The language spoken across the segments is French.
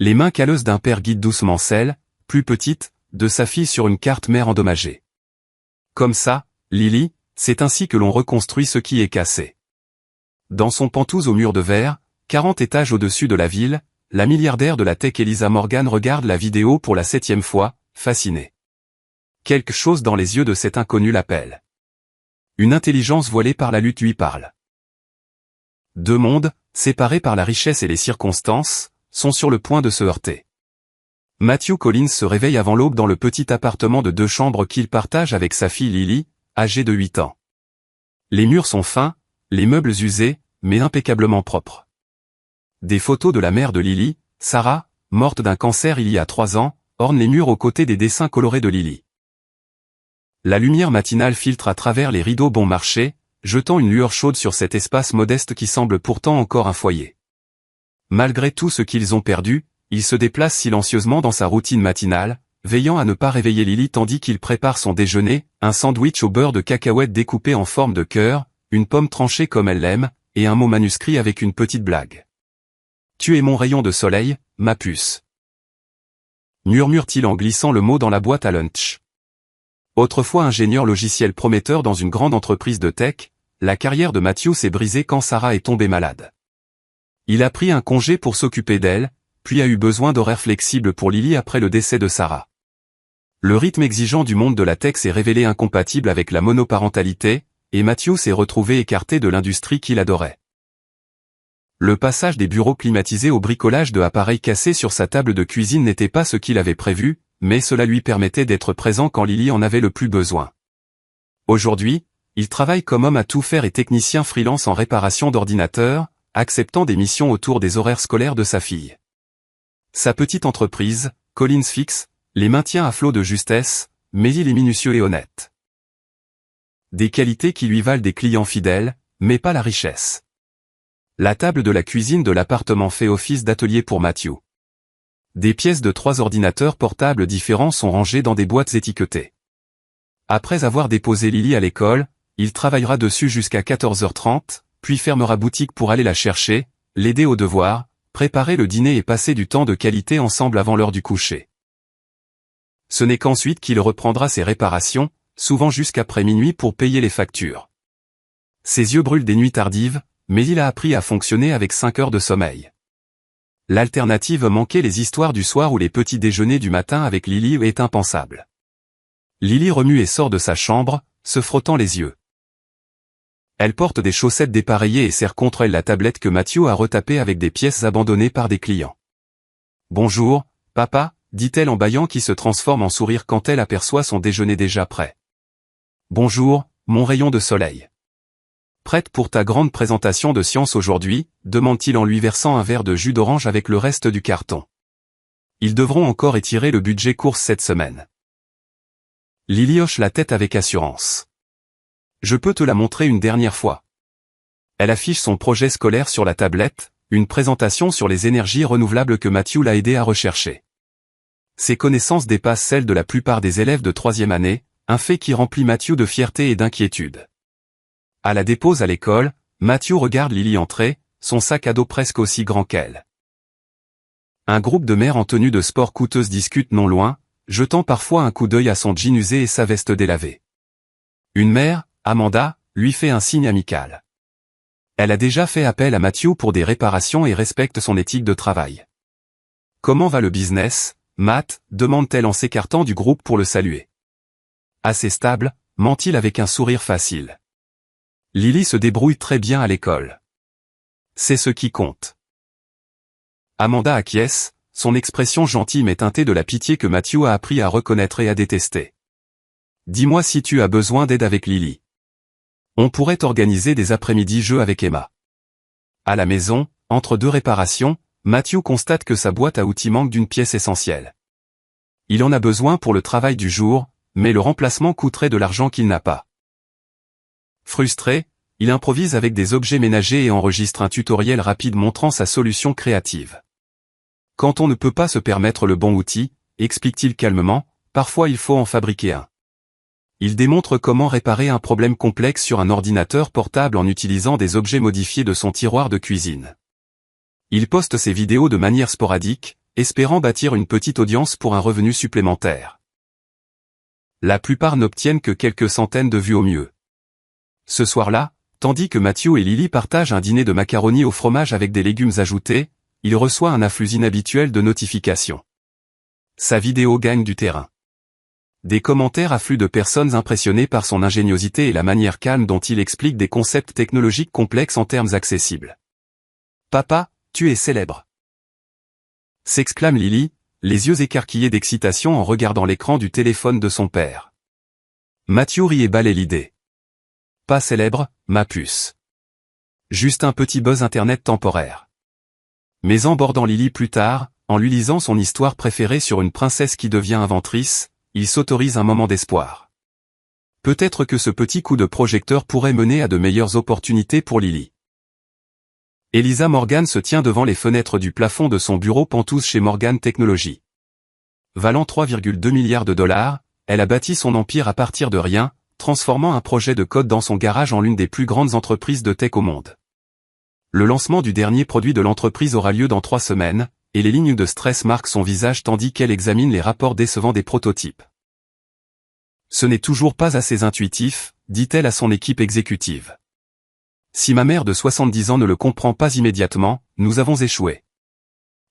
Les mains calleuses d'un père guident doucement celle, plus petite, de sa fille sur une carte mère endommagée. Comme ça, Lily, c'est ainsi que l'on reconstruit ce qui est cassé. Dans son pantouse au mur de verre, 40 étages au-dessus de la ville, la milliardaire de la tech Elisa Morgan regarde la vidéo pour la 7e fois, fascinée. Quelque chose dans les yeux de cet inconnu l'appelle. Une intelligence voilée par la lutte lui parle. Deux mondes, séparés par la richesse et les circonstances, sont sur le point de se heurter. Matthew Collins se réveille avant l'aube dans le petit appartement de 2 chambres qu'il partage avec sa fille Lily, âgée de 8 ans. Les murs sont fins, les meubles usés, mais impeccablement propres. Des photos de la mère de Lily, Sarah, morte d'un cancer il y a 3 ans, ornent les murs aux côtés des dessins colorés de Lily. La lumière matinale filtre à travers les rideaux bon marché, jetant une lueur chaude sur cet espace modeste qui semble pourtant encore un foyer. Malgré tout ce qu'ils ont perdu, il se déplace silencieusement dans sa routine matinale, veillant à ne pas réveiller Lily tandis qu'il prépare son déjeuner, un sandwich au beurre de cacahuète découpé en forme de cœur, une pomme tranchée comme elle l'aime, et un mot manuscrit avec une petite blague. « Tu es mon rayon de soleil, ma puce. » murmure-t-il en glissant le mot dans la boîte à lunch. Autrefois ingénieur logiciel prometteur dans une grande entreprise de tech, la carrière de Matthew s'est brisée quand Sarah est tombée malade. Il a pris un congé pour s'occuper d'elle, puis a eu besoin d'horaires flexibles pour Lily après le décès de Sarah. Le rythme exigeant du monde de la tech s'est révélé incompatible avec la monoparentalité, et Matthew s'est retrouvé écarté de l'industrie qu'il adorait. Le passage des bureaux climatisés au bricolage de appareils cassés sur sa table de cuisine n'était pas ce qu'il avait prévu, mais cela lui permettait d'être présent quand Lily en avait le plus besoin. Aujourd'hui, il travaille comme homme à tout faire et technicien freelance en réparation d'ordinateurs, acceptant des missions autour des horaires scolaires de sa fille. Sa petite entreprise, Collins Fix, les maintient à flot de justesse, mais il est minutieux et honnête. Des qualités qui lui valent des clients fidèles, mais pas la richesse. La table de la cuisine de l'appartement fait office d'atelier pour Matthew. Des pièces de 3 ordinateurs portables différents sont rangées dans des boîtes étiquetées. Après avoir déposé Lily à l'école, il travaillera dessus jusqu'à 14h30, puis fermera boutique pour aller la chercher, l'aider aux devoirs, préparer le dîner et passer du temps de qualité ensemble avant l'heure du coucher. Ce n'est qu'ensuite qu'il reprendra ses réparations, souvent jusqu'après minuit pour payer les factures. Ses yeux brûlent des nuits tardives, mais il a appris à fonctionner avec 5 heures de sommeil. L'alternative manquer les histoires du soir ou les petits déjeuners du matin avec Lily est impensable. Lily remue et sort de sa chambre, se frottant les yeux. Elle porte des chaussettes dépareillées et serre contre elle la tablette que Matthew a retapée avec des pièces abandonnées par des clients. « Bonjour, papa », dit-elle en bâillant qui se transforme en sourire quand elle aperçoit son déjeuner déjà prêt. « Bonjour, mon rayon de soleil. Prête pour ta grande présentation de science aujourd'hui ?» demande-t-il en lui versant un verre de jus d'orange avec le reste du carton. Ils devront encore étirer le budget course cette semaine. Lily hoche la tête avec assurance. Je peux te la montrer une dernière fois. Elle affiche son projet scolaire sur la tablette, une présentation sur les énergies renouvelables que Matthew l'a aidé à rechercher. Ses connaissances dépassent celles de la plupart des élèves de 3e année, un fait qui remplit Matthew de fierté et d'inquiétude. À la dépose à l'école, Matthew regarde Lily entrer, son sac à dos presque aussi grand qu'elle. Un groupe de mères en tenue de sport coûteuse discute non loin, jetant parfois un coup d'œil à son jean usé et sa veste délavée. Une mère, Amanda, lui fait un signe amical. Elle a déjà fait appel à Matthew pour des réparations et respecte son éthique de travail. « Comment va le business, Matt ?» demande-t-elle en s'écartant du groupe pour le saluer. « Assez stable », ment-il avec un sourire facile. Lily se débrouille très bien à l'école. C'est ce qui compte. Amanda acquiesce, son expression gentille mais teintée de la pitié que Matthew a appris à reconnaître et à détester. « Dis-moi si tu as besoin d'aide avec Lily. On pourrait organiser des après-midi jeux avec Emma. » À la maison, entre 2 réparations, Matthew constate que sa boîte à outils manque d'une pièce essentielle. Il en a besoin pour le travail du jour, mais le remplacement coûterait de l'argent qu'il n'a pas. Frustré, il improvise avec des objets ménagers et enregistre un tutoriel rapide montrant sa solution créative. Quand on ne peut pas se permettre le bon outil, explique-t-il calmement, parfois il faut en fabriquer un. Il démontre comment réparer un problème complexe sur un ordinateur portable en utilisant des objets modifiés de son tiroir de cuisine. Il poste ses vidéos de manière sporadique, espérant bâtir une petite audience pour un revenu supplémentaire. La plupart n'obtiennent que quelques centaines de vues au mieux. Ce soir-là, tandis que Matthew et Lily partagent un dîner de macaroni au fromage avec des légumes ajoutés, il reçoit un afflux inhabituel de notifications. Sa vidéo gagne du terrain. Des commentaires affluent de personnes impressionnées par son ingéniosité et la manière calme dont il explique des concepts technologiques complexes en termes accessibles. « Papa, tu es célèbre !» s'exclame Lily, les yeux écarquillés d'excitation en regardant l'écran du téléphone de son père. Matthew rit et balaie l'idée. « Pas célèbre, ma puce. Juste un petit buzz internet temporaire. » Mais en bordant Lily plus tard, en lui lisant son histoire préférée sur une princesse qui devient inventrice, il s'autorise un moment d'espoir. Peut-être que ce petit coup de projecteur pourrait mener à de meilleures opportunités pour Lily. Elisa Morgan se tient devant les fenêtres du plafond de son bureau Pentouse chez Morgan Technology. Valant 3,2 milliards de dollars, elle a bâti son empire à partir de rien, transformant un projet de code dans son garage en l'une des plus grandes entreprises de tech au monde. Le lancement du dernier produit de l'entreprise aura lieu dans 3 semaines, et les lignes de stress marquent son visage tandis qu'elle examine les rapports décevants des prototypes. Ce n'est toujours pas assez intuitif, dit-elle à son équipe exécutive. Si ma mère de 70 ans ne le comprend pas immédiatement, nous avons échoué.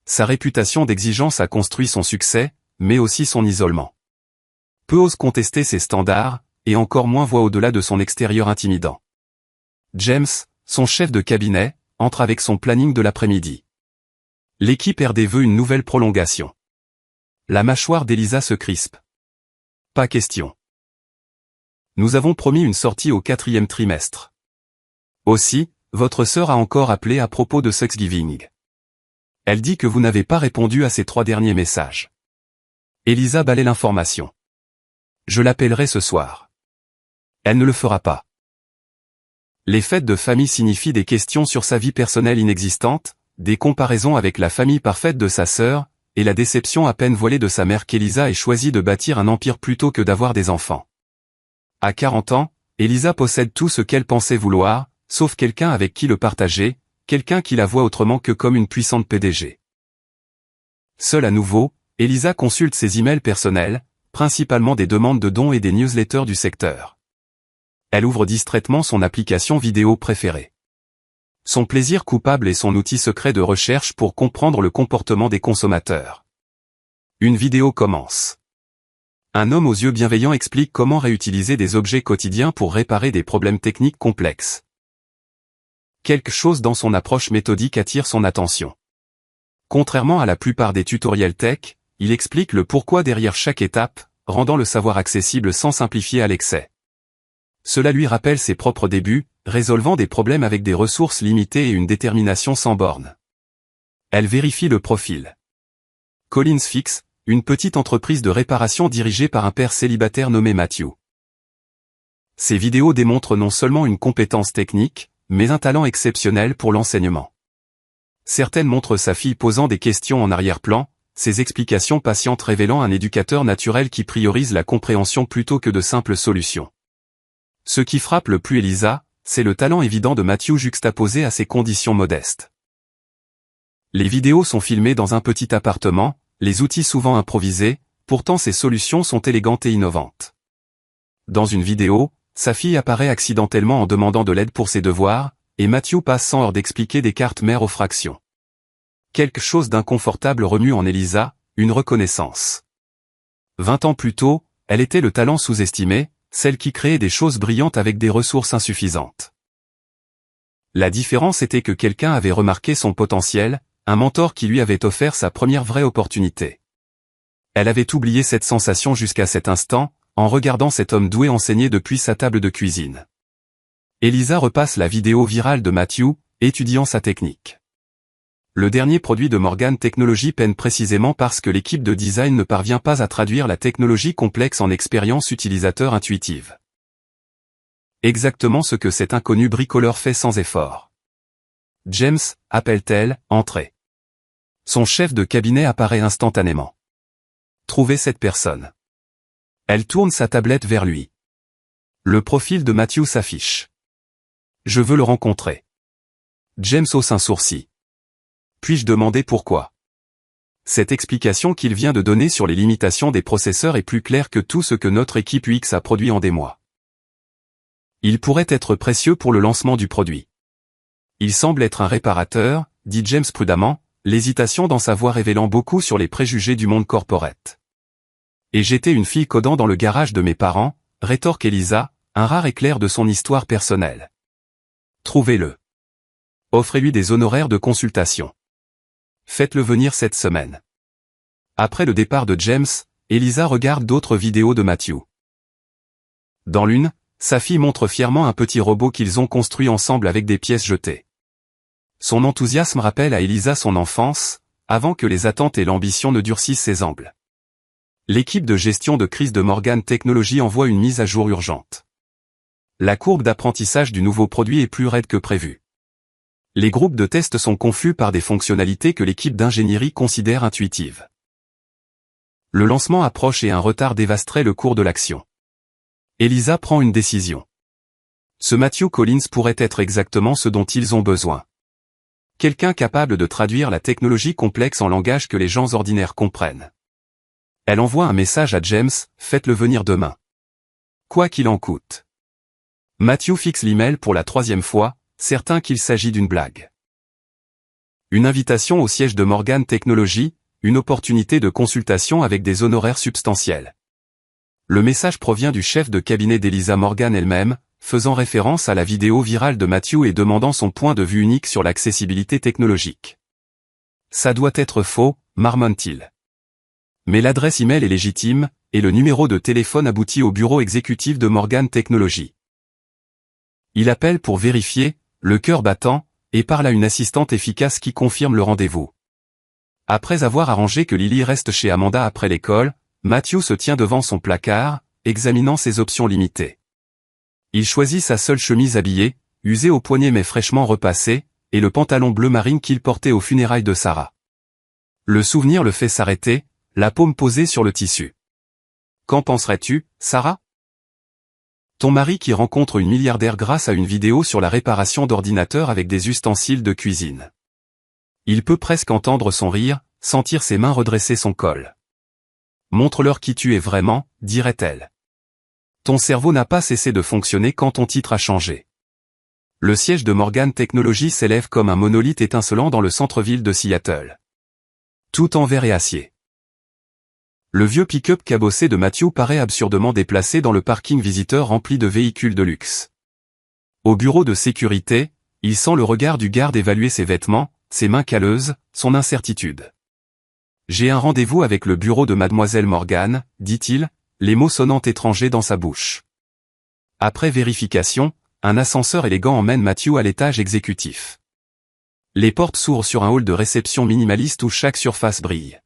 Sa réputation d'exigence a construit son succès, mais aussi son isolement. Peu ose contester ses standards, et encore moins voit au-delà de son extérieur intimidant. James, son chef de cabinet, entre avec son planning de l'après-midi. L'équipe RD veut une nouvelle prolongation. La mâchoire d'Elisa se crispe. Pas question. Nous avons promis une sortie au 4e trimestre. Aussi, votre sœur a encore appelé à propos de Thanksgiving. Elle dit que vous n'avez pas répondu à ses 3 derniers messages. Elisa balaie l'information. Je l'appellerai ce soir. Elle ne le fera pas. Les fêtes de famille signifient des questions sur sa vie personnelle inexistante, des comparaisons avec la famille parfaite de sa sœur, et la déception à peine voilée de sa mère qu'Elisa ait choisi de bâtir un empire plutôt que d'avoir des enfants. À 40 ans, Elisa possède tout ce qu'elle pensait vouloir, sauf quelqu'un avec qui le partager, quelqu'un qui la voit autrement que comme une puissante PDG. Seule à nouveau, Elisa consulte ses emails personnels, principalement des demandes de dons et des newsletters du secteur. Elle ouvre distraitement son application vidéo préférée. Son plaisir coupable est son outil secret de recherche pour comprendre le comportement des consommateurs. Une vidéo commence. Un homme aux yeux bienveillants explique comment réutiliser des objets quotidiens pour réparer des problèmes techniques complexes. Quelque chose dans son approche méthodique attire son attention. Contrairement à la plupart des tutoriels tech, il explique le pourquoi derrière chaque étape, rendant le savoir accessible sans simplifier à l'excès. Cela lui rappelle ses propres débuts, résolvant des problèmes avec des ressources limitées et une détermination sans bornes. Elle vérifie le profil. Collins Fix, une petite entreprise de réparation dirigée par un père célibataire nommé Matthew. Ces vidéos démontrent non seulement une compétence technique, mais un talent exceptionnel pour l'enseignement. Certaines montrent sa fille posant des questions en arrière-plan, ses explications patientes révélant un éducateur naturel qui priorise la compréhension plutôt que de simples solutions. Ce qui frappe le plus Elisa, c'est le talent évident de Matthew juxtaposé à ses conditions modestes. Les vidéos sont filmées dans un petit appartement, les outils souvent improvisés, pourtant ces solutions sont élégantes et innovantes. Dans une vidéo, sa fille apparaît accidentellement en demandant de l'aide pour ses devoirs, et Matthew passe sans heure d'expliquer des cartes mères aux fractions. Quelque chose d'inconfortable remue en Elisa, une reconnaissance. 20 ans plus tôt, elle était le talent sous-estimé, celle qui créait des choses brillantes avec des ressources insuffisantes. La différence était que quelqu'un avait remarqué son potentiel, un mentor qui lui avait offert sa première vraie opportunité. Elle avait oublié cette sensation jusqu'à cet instant, en regardant cet homme doué enseigner depuis sa table de cuisine. Elisa repasse la vidéo virale de Matthew, étudiant sa technique. Le dernier produit de Morgan Technology peine précisément parce que l'équipe de design ne parvient pas à traduire la technologie complexe en expérience utilisateur intuitive. Exactement ce que cet inconnu bricoleur fait sans effort. James, appelle-t-elle, entrez. Son chef de cabinet apparaît instantanément. Trouvez cette personne. Elle tourne sa tablette vers lui. Le profil de Matthew s'affiche. Je veux le rencontrer. James hausse un sourcil. Puis-je demander pourquoi? Cette explication qu'il vient de donner sur les limitations des processeurs est plus claire que tout ce que notre équipe UX a produit en des mois. Il pourrait être précieux pour le lancement du produit. Il semble être un réparateur, dit James prudemment, l'hésitation dans sa voix révélant beaucoup sur les préjugés du monde corporate. Et j'étais une fille codant dans le garage de mes parents, rétorque Elisa, un rare éclair de son histoire personnelle. Trouvez-le. Offrez-lui des honoraires de consultation. Faites-le venir cette semaine. Après le départ de James, Elisa regarde d'autres vidéos de Matthew. Dans l'une, sa fille montre fièrement un petit robot qu'ils ont construit ensemble avec des pièces jetées. Son enthousiasme rappelle à Elisa son enfance, avant que les attentes et l'ambition ne durcissent ses angles. L'équipe de gestion de crise de Morgan Technology envoie une mise à jour urgente. La courbe d'apprentissage du nouveau produit est plus raide que prévu. Les groupes de test sont confus par des fonctionnalités que l'équipe d'ingénierie considère intuitives. Le lancement approche et un retard dévasterait le cours de l'action. Elisa prend une décision. Ce Matthew Collins pourrait être exactement ce dont ils ont besoin. Quelqu'un capable de traduire la technologie complexe en langage que les gens ordinaires comprennent. Elle envoie un message à James, faites-le venir demain. Quoi qu'il en coûte. Matthew fixe l'email pour la 3e fois, certain qu'il s'agit d'une blague. Une invitation au siège de Morgan Technology, une opportunité de consultation avec des honoraires substantiels. Le message provient du chef de cabinet d'Elisa Morgan elle-même, faisant référence à la vidéo virale de Matthew et demandant son point de vue unique sur l'accessibilité technologique. Ça doit être faux, marmonne-t-il. Mais l'adresse email est légitime, et le numéro de téléphone aboutit au bureau exécutif de Morgan Technology. Il appelle pour vérifier, le cœur battant, et parle à une assistante efficace qui confirme le rendez-vous. Après avoir arrangé que Lily reste chez Amanda après l'école, Matthew se tient devant son placard, examinant ses options limitées. Il choisit sa seule chemise habillée, usée au poignet mais fraîchement repassée, et le pantalon bleu marine qu'il portait aux funérailles de Sarah. Le souvenir le fait s'arrêter, la paume posée sur le tissu. Qu'en penserais-tu, Sarah ? Ton mari qui rencontre une milliardaire grâce à une vidéo sur la réparation d'ordinateurs avec des ustensiles de cuisine. Il peut presque entendre son rire, sentir ses mains redresser son col. Montre-leur qui tu es vraiment, dirait-elle. Ton cerveau n'a pas cessé de fonctionner quand ton titre a changé. Le siège de Morgan Technology s'élève comme un monolithe étincelant dans le centre-ville de Seattle. Tout en verre et acier. Le vieux pick-up cabossé de Matthew paraît absurdement déplacé dans le parking visiteur rempli de véhicules de luxe. Au bureau de sécurité, il sent le regard du garde évaluer ses vêtements, ses mains calleuses, son incertitude. J'ai un rendez-vous avec le bureau de Mademoiselle Morgan, dit-il, les mots sonnant étrangers dans sa bouche. Après vérification, un ascenseur élégant emmène Matthew à l'étage exécutif. Les portes s'ouvrent sur un hall de réception minimaliste où chaque surface brille.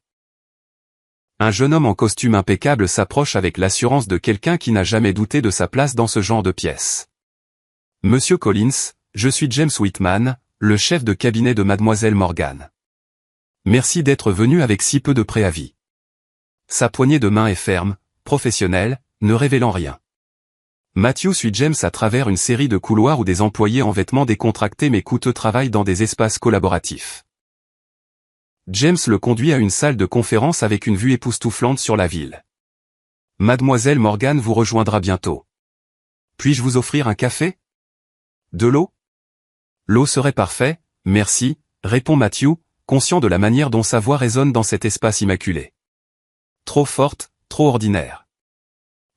Un jeune homme en costume impeccable s'approche avec l'assurance de quelqu'un qui n'a jamais douté de sa place dans ce genre de pièce. Monsieur Collins, je suis James Whitman, le chef de cabinet de Mademoiselle Morgan. Merci d'être venu avec si peu de préavis. Sa poignée de main est ferme, professionnelle, ne révélant rien. Matthew suit James à travers une série de couloirs où des employés en vêtements décontractés mais coûteux travaillent dans des espaces collaboratifs. James le conduit à une salle de conférence avec une vue époustouflante sur la ville. Mademoiselle Morgan vous rejoindra bientôt. Puis-je vous offrir un café ? De l'eau ? L'eau serait parfait, merci, répond Matthew, conscient de la manière dont sa voix résonne dans cet espace immaculé. Trop forte, trop ordinaire.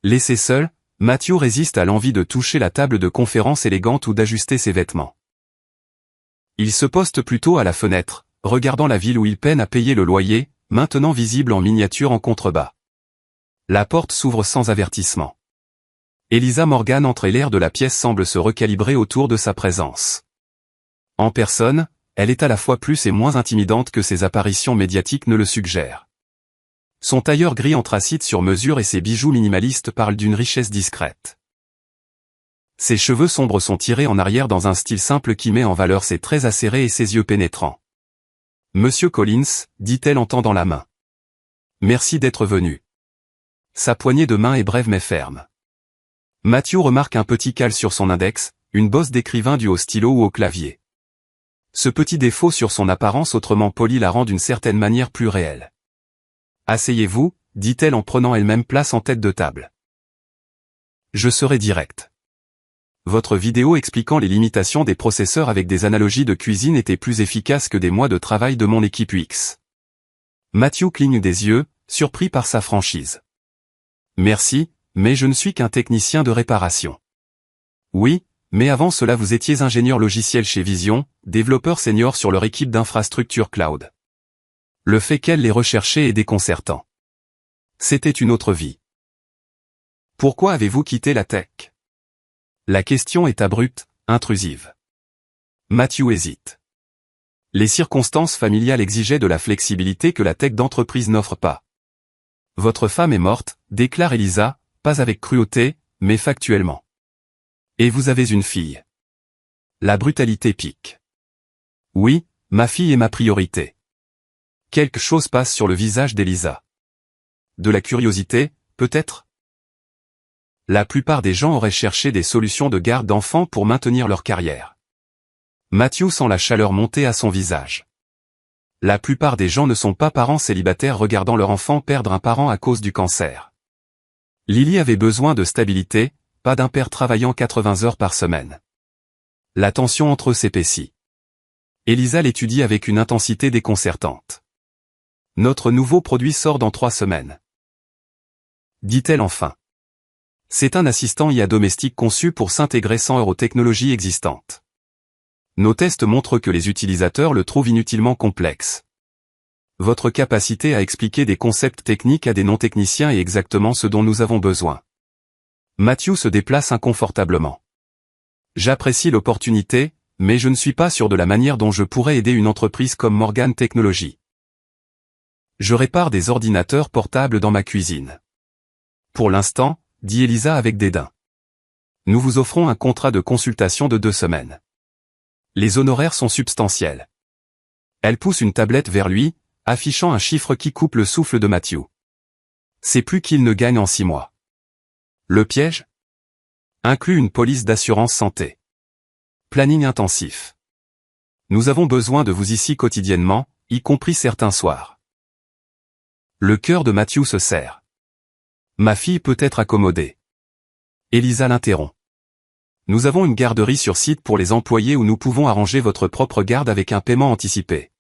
Laissé seul, Matthew résiste à l'envie de toucher la table de conférence élégante ou d'ajuster ses vêtements. Il se poste plutôt à la fenêtre, regardant la ville où il peine à payer le loyer, maintenant visible en miniature en contrebas. La porte s'ouvre sans avertissement. Elisa Morgan entre et l'air de la pièce semble se recalibrer autour de sa présence. En personne, elle est à la fois plus et moins intimidante que ses apparitions médiatiques ne le suggèrent. Son tailleur gris anthracite sur mesure et ses bijoux minimalistes parlent d'une richesse discrète. Ses cheveux sombres sont tirés en arrière dans un style simple qui met en valeur ses traits acérés et ses yeux pénétrants. Monsieur Collins, dit-elle en tendant la main. Merci d'être venu. Sa poignée de main est brève mais ferme. Matthew remarque un petit cal sur son index, une bosse d'écrivain due au stylo ou au clavier. Ce petit défaut sur son apparence autrement polie la rend d'une certaine manière plus réelle. Asseyez-vous, dit-elle en prenant elle-même place en tête de table. Je serai direct. Votre vidéo expliquant les limitations des processeurs avec des analogies de cuisine était plus efficace que des mois de travail de mon équipe UX. Matthew cligne des yeux, surpris par sa franchise. Merci, mais je ne suis qu'un technicien de réparation. Oui, mais avant cela vous étiez ingénieur logiciel chez Vision, développeur senior sur leur équipe d'infrastructure cloud. Le fait qu'elle les recherchait est déconcertant. C'était une autre vie. Pourquoi avez-vous quitté la tech? La question est abrupte, intrusive. Matthew hésite. Les circonstances familiales exigeaient de la flexibilité que la tech d'entreprise n'offre pas. Votre femme est morte, déclare Elisa, pas avec cruauté, mais factuellement. Et vous avez une fille. La brutalité pique. Oui, ma fille est ma priorité. Quelque chose passe sur le visage d'Elisa. De la curiosité, peut-être? La plupart des gens auraient cherché des solutions de garde d'enfants pour maintenir leur carrière. Matthew sent la chaleur monter à son visage. La plupart des gens ne sont pas parents célibataires regardant leur enfant perdre un parent à cause du cancer. Lily avait besoin de stabilité, pas d'un père travaillant 80 heures par semaine. La tension entre eux s'épaissit. Elisa l'étudie avec une intensité déconcertante. Notre nouveau produit sort dans 3 semaines. Dit-elle enfin. C'est un assistant IA domestique conçu pour s'intégrer sans heurts aux technologies existantes. Nos tests montrent que les utilisateurs le trouvent inutilement complexe. Votre capacité à expliquer des concepts techniques à des non-techniciens est exactement ce dont nous avons besoin. Matthew se déplace inconfortablement. J'apprécie l'opportunité, mais je ne suis pas sûr de la manière dont je pourrais aider une entreprise comme Morgan Technology. Je répare des ordinateurs portables dans ma cuisine. Pour l'instant, dit Elisa avec dédain. Nous vous offrons un contrat de consultation de 2 semaines. Les honoraires sont substantiels. Elle pousse une tablette vers lui, affichant un chiffre qui coupe le souffle de Matthew. C'est plus qu'il ne gagne en 6 mois. Le piège? Inclut une police d'assurance santé. Planning intensif. Nous avons besoin de vous ici quotidiennement, y compris certains soirs. Le cœur de Matthew se serre. Ma fille peut être accommodée. Elisa l'interrompt. Nous avons une garderie sur site pour les employés où nous pouvons arranger votre propre garde avec un paiement anticipé.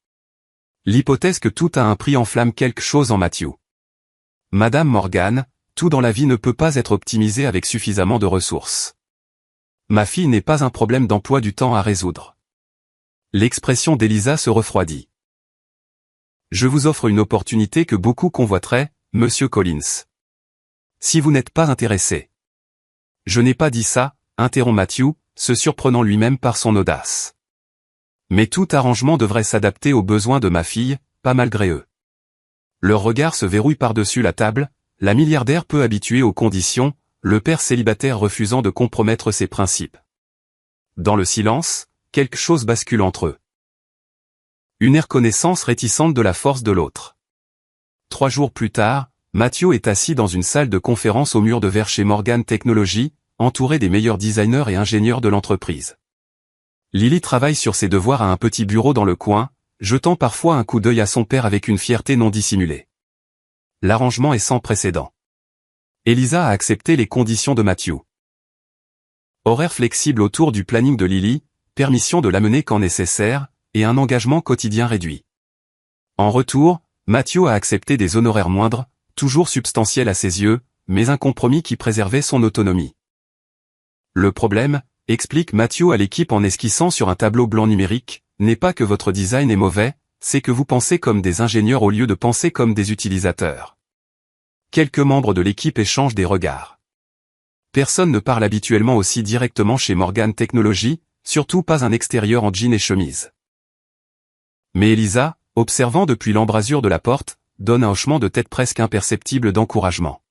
L'hypothèse que tout a un prix enflamme quelque chose en Matthew. Madame Morgan, tout dans la vie ne peut pas être optimisé avec suffisamment de ressources. Ma fille n'est pas un problème d'emploi du temps à résoudre. L'expression d'Elisa se refroidit. Je vous offre une opportunité que beaucoup convoiteraient, Monsieur Collins. Si vous n'êtes pas intéressé. Je n'ai pas dit ça, interrompt Matthew, se surprenant lui-même par son audace. Mais tout arrangement devrait s'adapter aux besoins de ma fille, pas malgré eux. Leur regard se verrouille par-dessus la table, la milliardaire peu habituée aux conditions, le père célibataire refusant de compromettre ses principes. Dans le silence, quelque chose bascule entre eux. Une reconnaissance réticente de la force de l'autre. 3 jours plus tard, Matthew est assis dans une salle de conférence au mur de verre chez Morgan Technology, entouré des meilleurs designers et ingénieurs de l'entreprise. Lily travaille sur ses devoirs à un petit bureau dans le coin, jetant parfois un coup d'œil à son père avec une fierté non dissimulée. L'arrangement est sans précédent. Elisa a accepté les conditions de Matthew. Horaire flexible autour du planning de Lily, permission de l'amener quand nécessaire, et un engagement quotidien réduit. En retour, Matthew a accepté des honoraires moindres, toujours substantiels à ses yeux, mais un compromis qui préservait son autonomie. Le problème, explique Matthew à l'équipe en esquissant sur un tableau blanc numérique, n'est pas que votre design est mauvais, c'est que vous pensez comme des ingénieurs au lieu de penser comme des utilisateurs. Quelques membres de l'équipe échangent des regards. Personne ne parle habituellement aussi directement chez Morgan Technology, surtout pas un extérieur en jean et chemise. Mais Elisa, observant depuis l'embrasure de la porte, donne un hochement de tête presque imperceptible d'encouragement.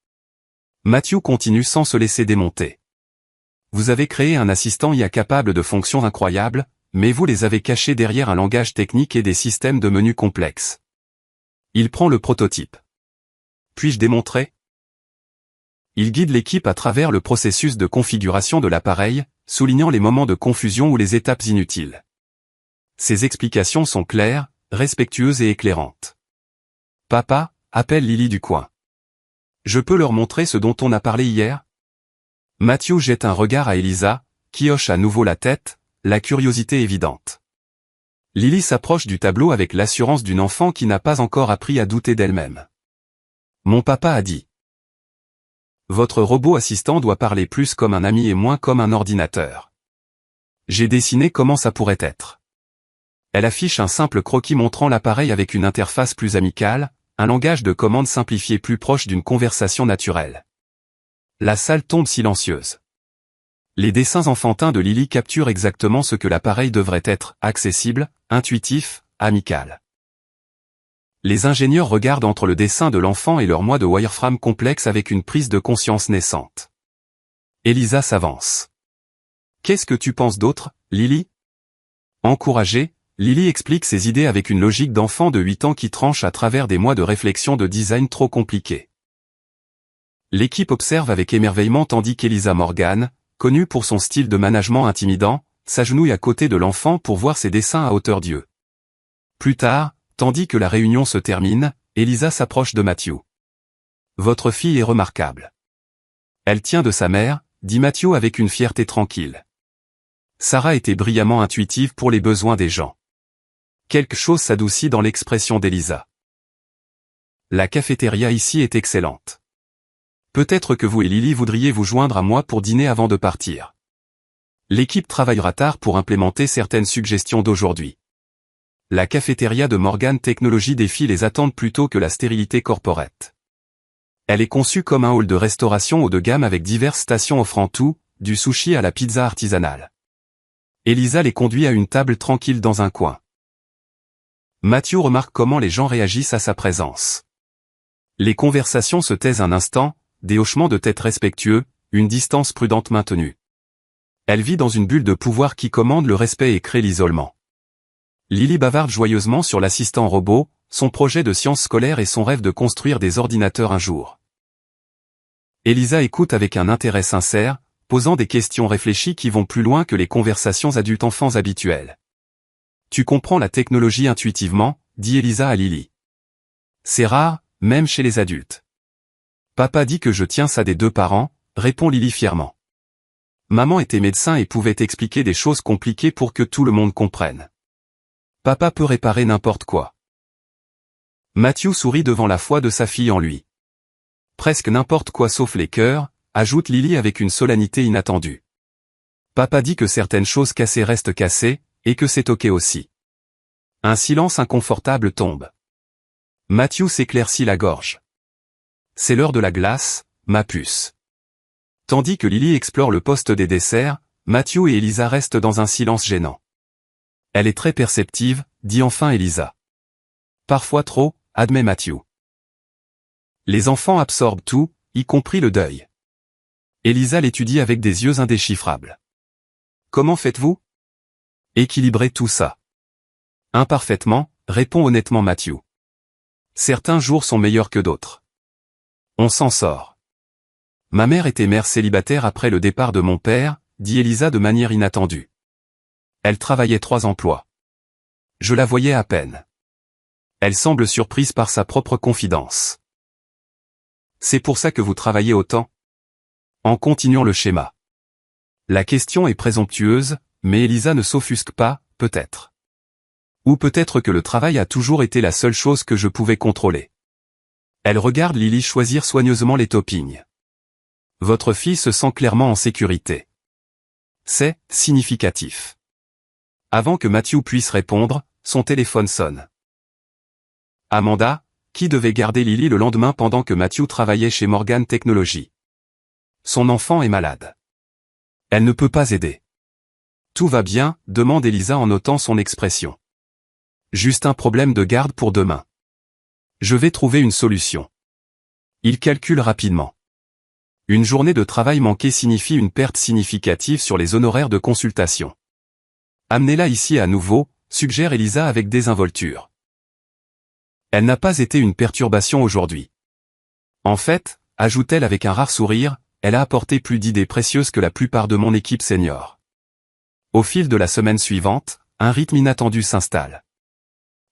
Matthew continue sans se laisser démonter. Vous avez créé un assistant IA capable de fonctions incroyables, mais vous les avez cachés derrière un langage technique et des systèmes de menus complexes. Il prend le prototype. Puis-je démontrer? Il guide l'équipe à travers le processus de configuration de l'appareil, soulignant les moments de confusion ou les étapes inutiles. Ses explications sont claires, respectueuses et éclairantes. Papa, appelle Lily du coin. Je peux leur montrer ce dont on a parlé hier? Matthew jette un regard à Elisa, qui hoche à nouveau la tête, la curiosité évidente. Lily s'approche du tableau avec l'assurance d'une enfant qui n'a pas encore appris à douter d'elle-même. Mon papa a dit. Votre robot assistant doit parler plus comme un ami et moins comme un ordinateur. J'ai dessiné comment ça pourrait être. Elle affiche un simple croquis montrant l'appareil avec une interface plus amicale, un langage de commande simplifié plus proche d'une conversation naturelle. La salle tombe silencieuse. Les dessins enfantins de Lily capturent exactement ce que l'appareil devrait être, accessible, intuitif, amical. Les ingénieurs regardent entre le dessin de l'enfant et leur moi de wireframe complexe avec une prise de conscience naissante. Elisa s'avance. Qu'est-ce que tu penses d'autre, Lily? Encouragée, Lily explique ses idées avec une logique d'enfant de 8 ans qui tranche à travers des mois de réflexion de design trop compliqués. L'équipe observe avec émerveillement tandis qu'Elisa Morgan, connue pour son style de management intimidant, s'agenouille à côté de l'enfant pour voir ses dessins à hauteur d'yeux. Plus tard, tandis que la réunion se termine, Elisa s'approche de Matthew. Votre fille est remarquable. Elle tient de sa mère, dit Matthew avec une fierté tranquille. Sarah était brillamment intuitive pour les besoins des gens. Quelque chose s'adoucit dans l'expression d'Elisa. La cafétéria ici est excellente. Peut-être que vous et Lily voudriez vous joindre à moi pour dîner avant de partir. L'équipe travaillera tard pour implémenter certaines suggestions d'aujourd'hui. La cafétéria de Morgan Technology défie les attentes plutôt que la stérilité corporate. Elle est conçue comme un hall de restauration haut de gamme avec diverses stations offrant tout, du sushi à la pizza artisanale. Elisa les conduit à une table tranquille dans un coin. Matthew remarque comment les gens réagissent à sa présence. Les conversations se taisent un instant, des hochements de tête respectueux, une distance prudente maintenue. Elle vit dans une bulle de pouvoir qui commande le respect et crée l'isolement. Lily bavarde joyeusement sur l'assistant robot, son projet de sciences scolaires et son rêve de construire des ordinateurs un jour. Elisa écoute avec un intérêt sincère, posant des questions réfléchies qui vont plus loin que les conversations adultes-enfants habituelles. Tu comprends la technologie intuitivement, dit Elisa à Lily. C'est rare, même chez les adultes. Papa dit que je tiens ça des deux parents, répond Lily fièrement. Maman était médecin et pouvait expliquer des choses compliquées pour que tout le monde comprenne. Papa peut réparer n'importe quoi. Matthew sourit devant la foi de sa fille en lui. Presque n'importe quoi sauf les cœurs, ajoute Lily avec une solennité inattendue. Papa dit que certaines choses cassées restent cassées, et que c'est ok aussi. Un silence inconfortable tombe. Matthew s'éclaircit la gorge. C'est l'heure de la glace, ma puce. Tandis que Lily explore le poste des desserts, Matthew et Elisa restent dans un silence gênant. Elle est très perceptive, dit enfin Elisa. Parfois trop, admet Matthew. Les enfants absorbent tout, y compris le deuil. Elisa l'étudie avec des yeux indéchiffrables. Comment faites-vous? Équilibrer tout ça. Imparfaitement, répond honnêtement Matthew. Certains jours sont meilleurs que d'autres. On s'en sort. Ma mère était mère célibataire après le départ de mon père, dit Elisa de manière inattendue. Elle travaillait 3 emplois. Je la voyais à peine. Elle semble surprise par sa propre confidence. C'est pour ça que vous travaillez autant? En continuant le schéma. La question est présomptueuse, mais Elisa ne s'offusque pas, peut-être. Ou peut-être que le travail a toujours été la seule chose que je pouvais contrôler. Elle regarde Lily choisir soigneusement les toppings. Votre fille se sent clairement en sécurité. C'est significatif. Avant que Matthew puisse répondre, son téléphone sonne. Amanda, qui devait garder Lily le lendemain pendant que Matthew travaillait chez Morgan Technology. Son enfant est malade. Elle ne peut pas aider. Tout va bien, demande Elisa en notant son expression. Juste un problème de garde pour demain. Je vais trouver une solution. Il calcule rapidement. Une journée de travail manquée signifie une perte significative sur les honoraires de consultation. Amenez-la ici à nouveau, suggère Elisa avec désinvolture. Elle n'a pas été une perturbation aujourd'hui. En fait, ajoute-t-elle avec un rare sourire, elle a apporté plus d'idées précieuses que la plupart de mon équipe senior. Au fil de la semaine suivante, un rythme inattendu s'installe.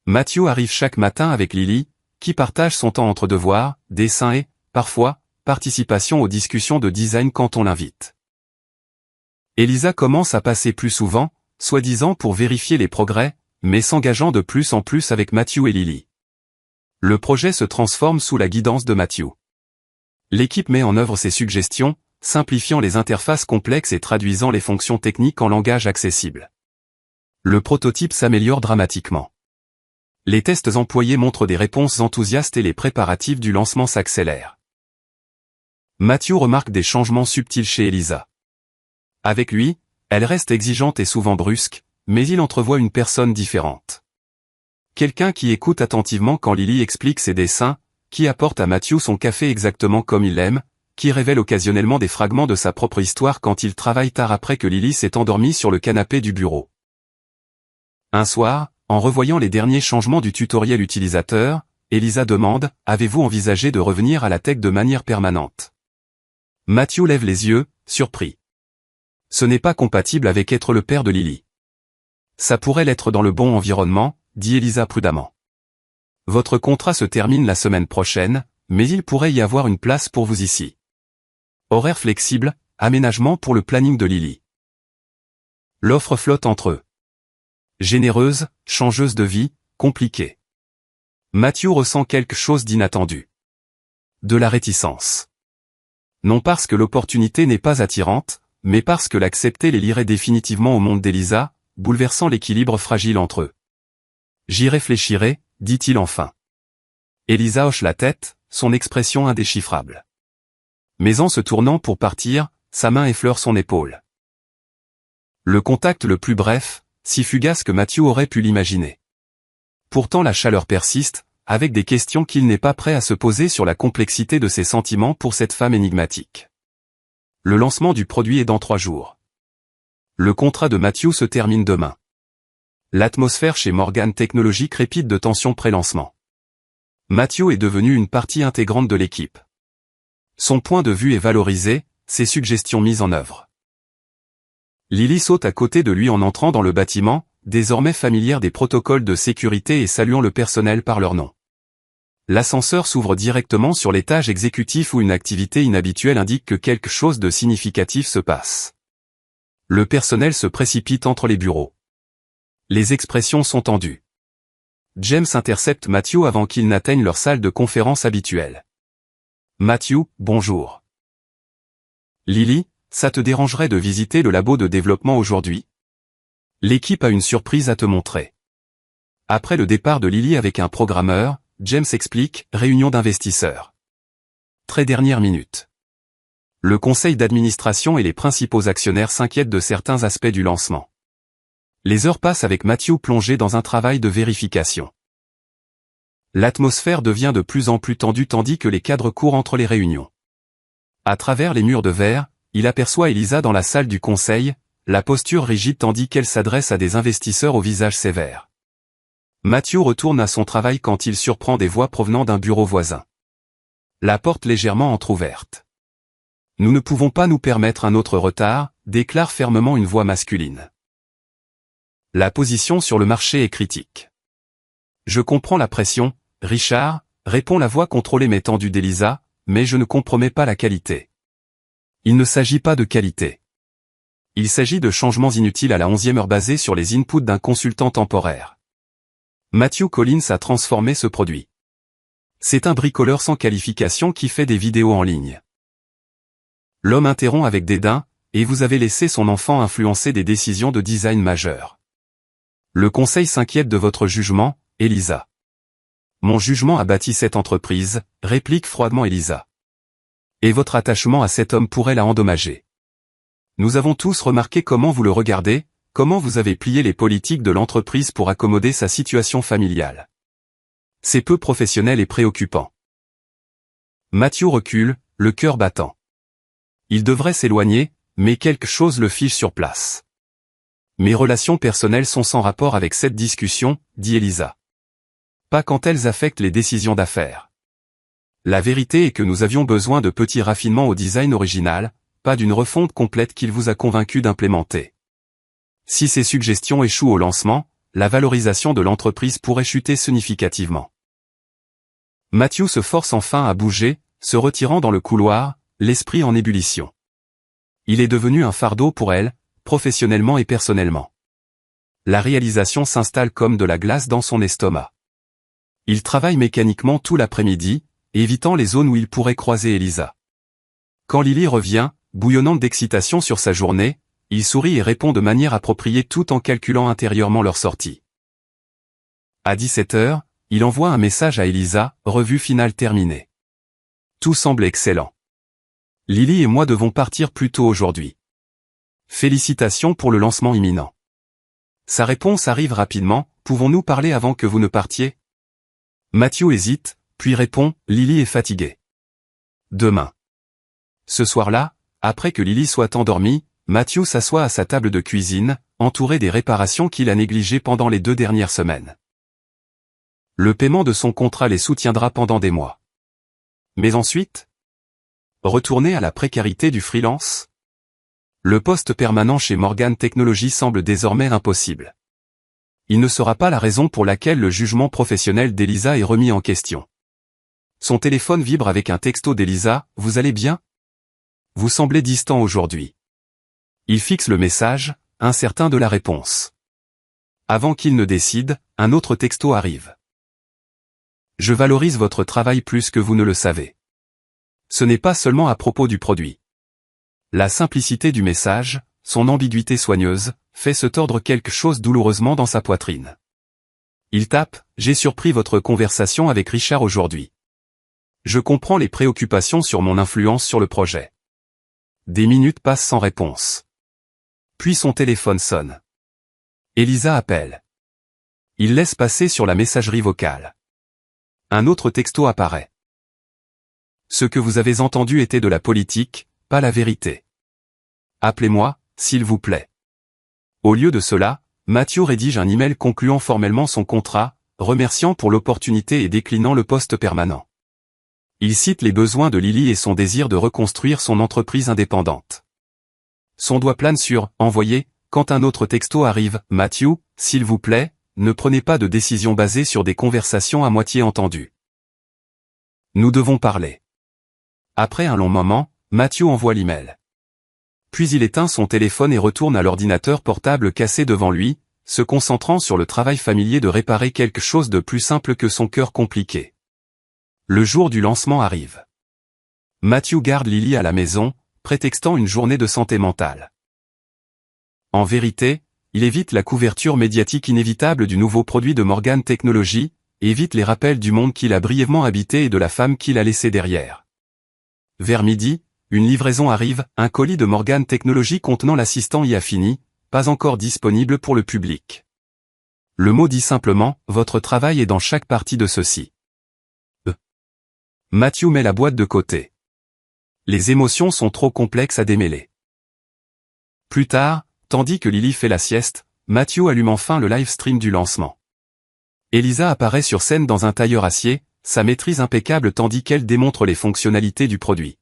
Matthew arrive chaque matin avec Lily, qui partage son temps entre devoirs, dessins et, parfois, participation aux discussions de design quand on l'invite. Elisa commence à passer plus souvent, soi-disant pour vérifier les progrès, mais s'engageant de plus en plus avec Matthew et Lily. Le projet se transforme sous la guidance de Matthew. L'équipe met en œuvre ses suggestions, simplifiant les interfaces complexes et traduisant les fonctions techniques en langage accessible. Le prototype s'améliore dramatiquement. Les tests employés montrent des réponses enthousiastes et les préparatifs du lancement s'accélèrent. Matthew remarque des changements subtils chez Elisa. Avec lui, elle reste exigeante et souvent brusque, mais il entrevoit une personne différente. Quelqu'un qui écoute attentivement quand Lily explique ses dessins, qui apporte à Matthew son café exactement comme il l'aime, qui révèle occasionnellement des fragments de sa propre histoire quand il travaille tard après que Lily s'est endormie sur le canapé du bureau. Un soir, en revoyant les derniers changements du tutoriel utilisateur, Elisa demande « Avez-vous envisagé de revenir à la tech de manière permanente ?» Matthew lève les yeux, surpris. Ce n'est pas compatible avec être le père de Lily. Ça pourrait l'être dans le bon environnement, dit Elisa prudemment. Votre contrat se termine la semaine prochaine, mais il pourrait y avoir une place pour vous ici. Horaire flexible, aménagement pour le planning de Lily. L'offre flotte entre eux. Généreuse, changeuse de vie, compliquée. Matthew ressent quelque chose d'inattendu. De la réticence. Non parce que l'opportunité n'est pas attirante, mais parce que l'accepter les lirait définitivement au monde d'Elisa, bouleversant l'équilibre fragile entre eux. J'y réfléchirai, dit-il enfin. Elisa hoche la tête, son expression indéchiffrable. Mais en se tournant pour partir, sa main effleure son épaule. Le contact le plus bref, si fugace que Matthew aurait pu l'imaginer. Pourtant la chaleur persiste, avec des questions qu'il n'est pas prêt à se poser sur la complexité de ses sentiments pour cette femme énigmatique. Le lancement du produit est dans 3 jours. Le contrat de Matthew se termine demain. L'atmosphère chez Morgan Technology crépite de tension pré-lancement. Matthew est devenu une partie intégrante de l'équipe. Son point de vue est valorisé, ses suggestions mises en œuvre. Lily saute à côté de lui en entrant dans le bâtiment, désormais familière des protocoles de sécurité et saluant le personnel par leur nom. L'ascenseur s'ouvre directement sur l'étage exécutif où une activité inhabituelle indique que quelque chose de significatif se passe. Le personnel se précipite entre les bureaux. Les expressions sont tendues. James intercepte Matthew avant qu'il n'atteigne leur salle de conférence habituelle. Matthew, bonjour. Lily, ça te dérangerait de visiter le labo de développement aujourd'hui? L'équipe a une surprise à te montrer. Après le départ de Lily avec un programmeur, James explique, réunion d'investisseurs. Très dernière minute. Le conseil d'administration et les principaux actionnaires s'inquiètent de certains aspects du lancement. Les heures passent avec Matthew plongé dans un travail de vérification. L'atmosphère devient de plus en plus tendue tandis que les cadres courent entre les réunions. À travers les murs de verre, il aperçoit Elisa dans la salle du conseil, la posture rigide tandis qu'elle s'adresse à des investisseurs au visage sévère. Matthew retourne à son travail quand il surprend des voix provenant d'un bureau voisin. La porte légèrement entr'ouverte. Nous ne pouvons pas nous permettre un autre retard, déclare fermement une voix masculine. La position sur le marché est critique. Je comprends la pression, Richard, répond la voix contrôlée mais tendue d'Elisa, mais je ne compromets pas la qualité. Il ne s'agit pas de qualité. Il s'agit de changements inutiles à la 11e heure basés sur les inputs d'un consultant temporaire. Matthew Collins a transformé ce produit. C'est un bricoleur sans qualification qui fait des vidéos en ligne. L'homme interrompt avec dédain, et vous avez laissé son enfant influencer des décisions de design majeures. Le conseil s'inquiète de votre jugement, Elisa. Mon jugement a bâti cette entreprise, réplique froidement Elisa. Et votre attachement à cet homme pourrait la endommager. Nous avons tous remarqué comment vous le regardez, comment vous avez plié les politiques de l'entreprise pour accommoder sa situation familiale. C'est peu professionnel et préoccupant. Matthew recule, le cœur battant. Il devrait s'éloigner, mais quelque chose le fige sur place. Mes relations personnelles sont sans rapport avec cette discussion, dit Elisa. Pas quand elles affectent les décisions d'affaires. La vérité est que nous avions besoin de petits raffinements au design original, pas d'une refonte complète qu'il vous a convaincu d'implémenter. Si ces suggestions échouent au lancement, la valorisation de l'entreprise pourrait chuter significativement. Matthew se force enfin à bouger, se retirant dans le couloir, l'esprit en ébullition. Il est devenu un fardeau pour elle, professionnellement et personnellement. La réalisation s'installe comme de la glace dans son estomac. Il travaille mécaniquement tout l'après-midi, évitant les zones où il pourrait croiser Elisa. Quand Lily revient, bouillonnante d'excitation sur sa journée, il sourit et répond de manière appropriée tout en calculant intérieurement leur sortie. À 17h, il envoie un message à Elisa, revue finale terminée. Tout semble excellent. Lily et moi devons partir plus tôt aujourd'hui. Félicitations pour le lancement imminent. Sa réponse arrive rapidement, pouvons-nous parler avant que vous ne partiez? Matthew hésite, puis répond, Lily est fatiguée. Demain. Ce soir-là, après que Lily soit endormie, Matthew s'assoit à sa table de cuisine, entouré des réparations qu'il a négligées pendant les 2 dernières semaines. Le paiement de son contrat les soutiendra pendant des mois. Mais ensuite? Retourner à la précarité du freelance? Le poste permanent chez Morgan Technology semble désormais impossible. Il ne sera pas la raison pour laquelle le jugement professionnel d'Elisa est remis en question. Son téléphone vibre avec un texto d'Elisa, « Vous allez bien? Vous semblez distant aujourd'hui. » Il fixe le message, incertain de la réponse. Avant qu'il ne décide, un autre texto arrive. « Je valorise votre travail plus que vous ne le savez. » Ce n'est pas seulement à propos du produit. La simplicité du message, son ambiguïté soigneuse, fait se tordre quelque chose douloureusement dans sa poitrine. Il tape, « J'ai surpris votre conversation avec Richard aujourd'hui. Je comprends les préoccupations sur mon influence sur le projet. » Des minutes passent sans réponse. Puis son téléphone sonne. Elisa appelle. Il laisse passer sur la messagerie vocale. Un autre texto apparaît. Ce que vous avez entendu était de la politique, pas la vérité. Appelez-moi, s'il vous plaît. Au lieu de cela, Matthew rédige un email concluant formellement son contrat, remerciant pour l'opportunité et déclinant le poste permanent. Il cite les besoins de Lily et son désir de reconstruire son entreprise indépendante. Son doigt plane sur « Envoyer » quand un autre texto arrive, « Matthew, s'il vous plaît, ne prenez pas de décision basée sur des conversations à moitié entendues. Nous devons parler. » Après un long moment, Matthew envoie l'email. Puis il éteint son téléphone et retourne à l'ordinateur portable cassé devant lui, se concentrant sur le travail familier de réparer quelque chose de plus simple que son cœur compliqué. Le jour du lancement arrive. Matthew garde Lily à la maison, prétextant une journée de santé mentale. En vérité, il évite la couverture médiatique inévitable du nouveau produit de Morgan Technology, évite les rappels du monde qu'il a brièvement habité et de la femme qu'il a laissée derrière. Vers midi, une livraison arrive, un colis de Morgan Technology contenant l'assistant IA fini, pas encore disponible pour le public. Le mot dit simplement, votre travail est dans chaque partie de ceci. Matthew met la boîte de côté. Les émotions sont trop complexes à démêler. Plus tard, tandis que Lily fait la sieste, Matthew allume enfin le live stream du lancement. Elisa apparaît sur scène dans un tailleur acier, sa maîtrise impeccable tandis qu'elle démontre les fonctionnalités du produit.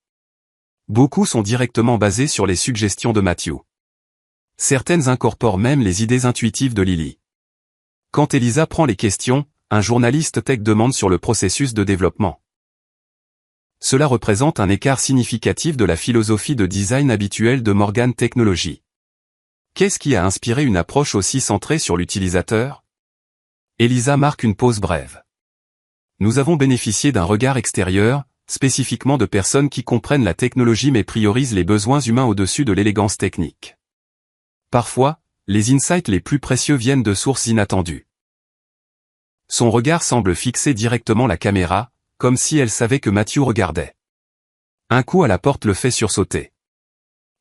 Beaucoup sont directement basés sur les suggestions de Matthew. Certaines incorporent même les idées intuitives de Lily. Quand Elisa prend les questions, un journaliste tech demande sur le processus de développement. Cela représente un écart significatif de la philosophie de design habituelle de Morgan Technology. Qu'est-ce qui a inspiré une approche aussi centrée sur l'utilisateur? Elisa marque une pause brève. Nous avons bénéficié d'un regard extérieur, spécifiquement de personnes qui comprennent la technologie mais priorisent les besoins humains au-dessus de l'élégance technique. Parfois, les insights les plus précieux viennent de sources inattendues. Son regard semble fixer directement la caméra, comme si elle savait que Matthew regardait. Un coup à la porte le fait sursauter.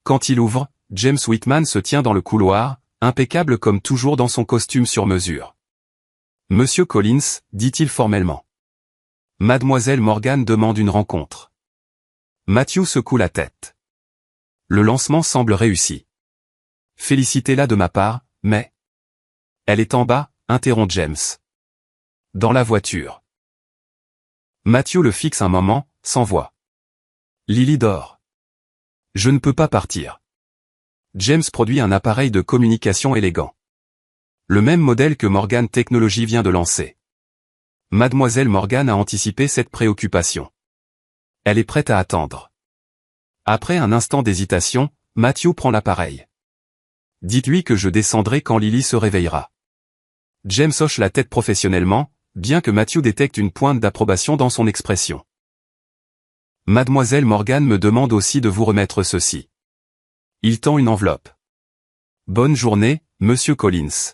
Quand il ouvre, James Whitman se tient dans le couloir, impeccable comme toujours dans son costume sur mesure. « Monsieur Collins », dit-il formellement. Mademoiselle Morgan demande une rencontre. Matthew secoue la tête. Le lancement semble réussi. Félicitez-la de ma part, mais... Elle est en bas, interrompt James. Dans la voiture. Matthew le fixe un moment, sans voix. Lily dort. Je ne peux pas partir. James produit un appareil de communication élégant. Le même modèle que Morgan Technology vient de lancer. Mademoiselle Morgan a anticipé cette préoccupation. Elle est prête à attendre. Après un instant d'hésitation, Matthew prend l'appareil. Dites-lui que je descendrai quand Lily se réveillera. James hoche la tête professionnellement, bien que Matthew détecte une pointe d'approbation dans son expression. Mademoiselle Morgan me demande aussi de vous remettre ceci. Il tend une enveloppe. Bonne journée, Monsieur Collins.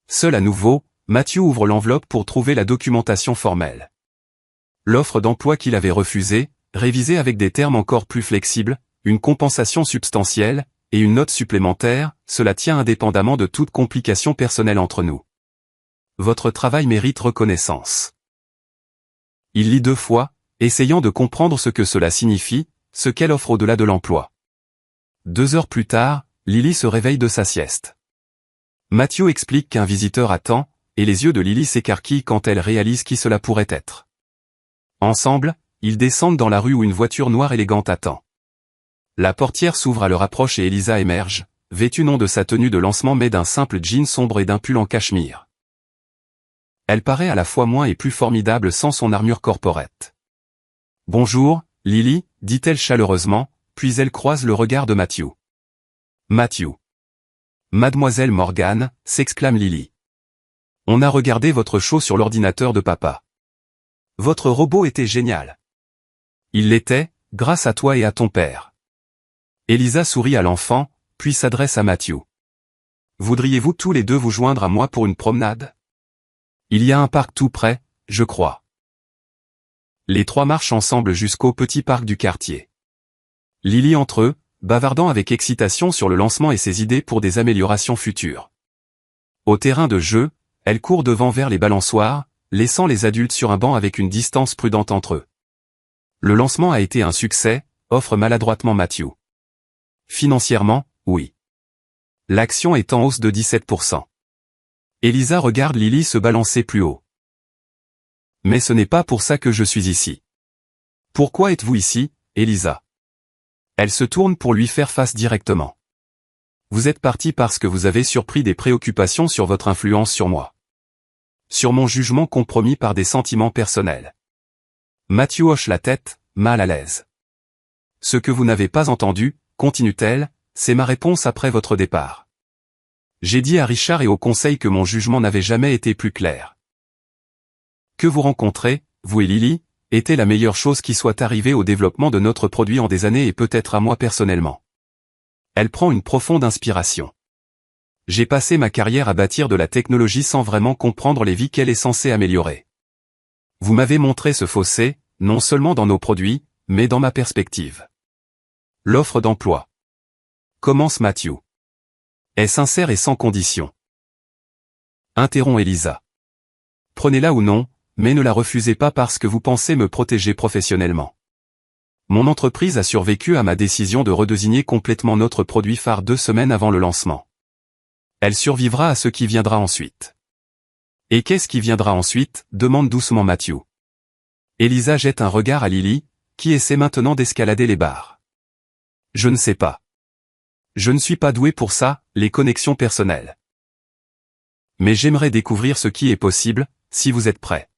Seul à nouveau, Matthew ouvre l'enveloppe pour trouver la documentation formelle. L'offre d'emploi qu'il avait refusée, révisée avec des termes encore plus flexibles, une compensation substantielle, et une note supplémentaire, cela tient indépendamment de toute complication personnelle entre nous. Votre travail mérite reconnaissance. Il lit 2 fois, essayant de comprendre ce que cela signifie, ce qu'elle offre au-delà de l'emploi. 2 heures plus tard, Lily se réveille de sa sieste. Matthew explique qu'un visiteur attend, et les yeux de Lily s'écarquillent quand elle réalise qui cela pourrait être. Ensemble, ils descendent dans la rue où une voiture noire élégante attend. La portière s'ouvre à leur approche et Elisa émerge, vêtue non de sa tenue de lancement mais d'un simple jean sombre et d'un pull en cachemire. Elle paraît à la fois moins et plus formidable sans son armure corporate. « Bonjour, Lily » dit-elle chaleureusement, puis elle croise le regard de Matthew. « Matthew. »« Mademoiselle Morgan » s'exclame Lily. « On a regardé votre show sur l'ordinateur de papa. Votre robot était génial. Il l'était, grâce à toi et à ton père. » Elisa sourit à l'enfant, puis s'adresse à Matthew. « Voudriez-vous tous les deux vous joindre à moi pour une promenade ? Il y a un parc tout près, je crois. » Les 3 marchent ensemble jusqu'au petit parc du quartier. Lily entre eux, bavardant avec excitation sur le lancement et ses idées pour des améliorations futures. Au terrain de jeu, elle court devant vers les balançoires, laissant les adultes sur un banc avec une distance prudente entre eux. Le lancement a été un succès, offre maladroitement Matthew. Financièrement, oui. L'action est en hausse de 17%. Elisa regarde Lily se balancer plus haut. Mais ce n'est pas pour ça que je suis ici. Pourquoi êtes-vous ici, Elisa ? Elle se tourne pour lui faire face directement. Vous êtes parti parce que vous avez surpris des préoccupations sur votre influence sur moi. Sur mon jugement compromis par des sentiments personnels. Matthew hoche la tête, mal à l'aise. Ce que vous n'avez pas entendu, continue-t-elle, c'est ma réponse après votre départ. J'ai dit à Richard et au conseil que mon jugement n'avait jamais été plus clair. Que vous rencontrez, vous et Lily, était la meilleure chose qui soit arrivée au développement de notre produit en des années et peut-être à moi personnellement. Elle prend une profonde inspiration. J'ai passé ma carrière à bâtir de la technologie sans vraiment comprendre les vies qu'elle est censée améliorer. Vous m'avez montré ce fossé, non seulement dans nos produits, mais dans ma perspective. L'offre d'emploi. Commence Matthew. Est sincère et sans condition. Interrompt Elisa. Prenez-la ou non, mais ne la refusez pas parce que vous pensez me protéger professionnellement. Mon entreprise a survécu à ma décision de redésigner complètement notre produit phare 2 semaines avant le lancement. Elle survivra à ce qui viendra ensuite. Et qu'est-ce qui viendra ensuite, demande doucement Matthew. Elisa jette un regard à Lily, qui essaie maintenant d'escalader les barres. Je ne sais pas. Je ne suis pas doué pour ça, les connexions personnelles. Mais j'aimerais découvrir ce qui est possible, si vous êtes prêts.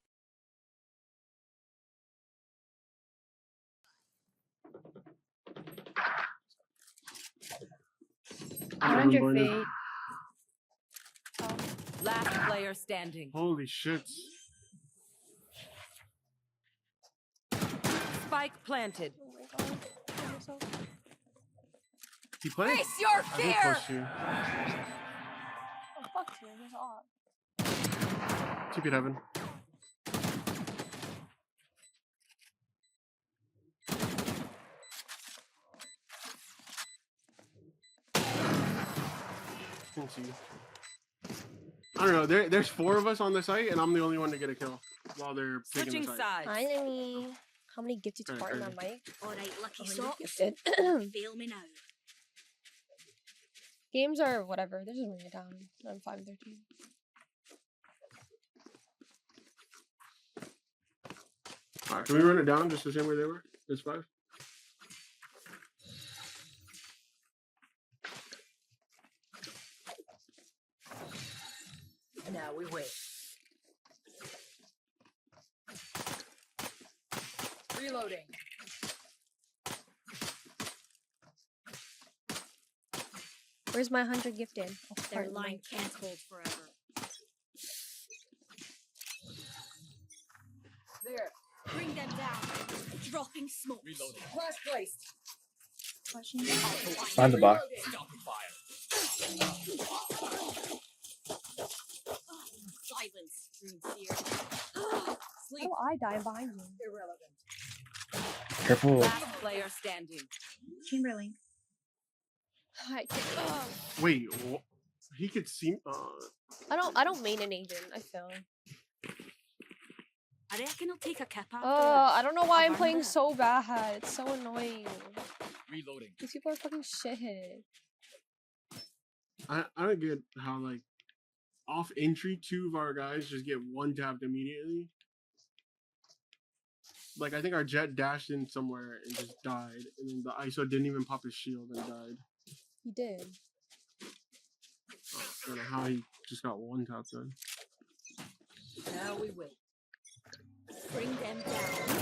Around your feet. Last player standing. Holy shit. Spike planted. He played? Face your I did fear! push you. Oh, fuck you, that's odd. Keep it heaven. Can't see. I don't know. There's 4 of us on the site, and I'm the only one to get a kill while they're picking Switching the site. sides. Hi, Nemi. How many gifted Kinda part in that crazy. mic? Alright, lucky Oh, you're socks. gifted. Feel me now. Games are whatever. They're just bring it down. I'm 5 and 13. Alright, can we run it down just the same way they were? It's 5. Now we wait. Reloading. Where's my 100 gifted? Oh, Their pardon line me. can't hold forever. There. Bring them down. Dropping smoke. Reloading. Flash placed. Find the box. Stopping fire. Silence. Green seer. How Sleep. do I die behind you? Irrelevant. Careful. Last player standing. Chamberlain. I can't- Wait, he could see. I don't main an agent. I feel. I reckon I'll take a cap after. I don't know why I'm I've playing earned so bad. It's so annoying. Reloading. These people are fucking shithead. I don't get how like off entry 2 of our guys just get one tapped immediately. Like I think our jet dashed in somewhere and just died, and then the ISO didn't even pop his shield and died. He did. I don't know how he just got one tap done. Now we wait. Bring them down.